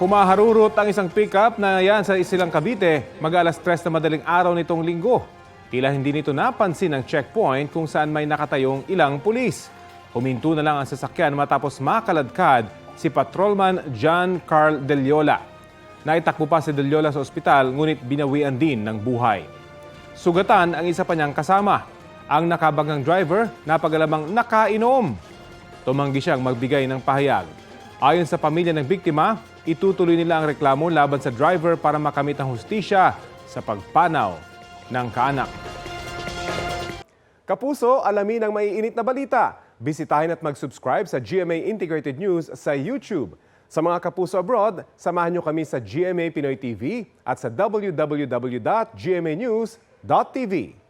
Humaharurot ang isang pickup na yan sa Isilang Cavite mag-alas 3 na madaling araw nitong linggo. Tila hindi nito napansin ang checkpoint kung saan may nakatayong ilang pulis. Huminto na lang ang sasakyan matapos makaladkad si Patrolman John Carl Deliola. Naitakbo pa si Deliola sa ospital ngunit binawian din ng buhay. Sugatan ang isa pa niyang kasama. Ang nakabagang driver napagalamang nakainom. Tumanggi siyang magbigay ng pahayag. Ayon sa pamilya ng biktima, itutuloy nila ang reklamo laban sa driver para makamit ang hustisya sa pagpanaw ng kaanak. Kapuso, alamin ang maiinit na balita. Bisitahin at mag-subscribe sa GMA Integrated News sa YouTube. Sa mga kapuso abroad, samahan niyo kami sa GMA Pinoy TV at sa www.gmanews.tv.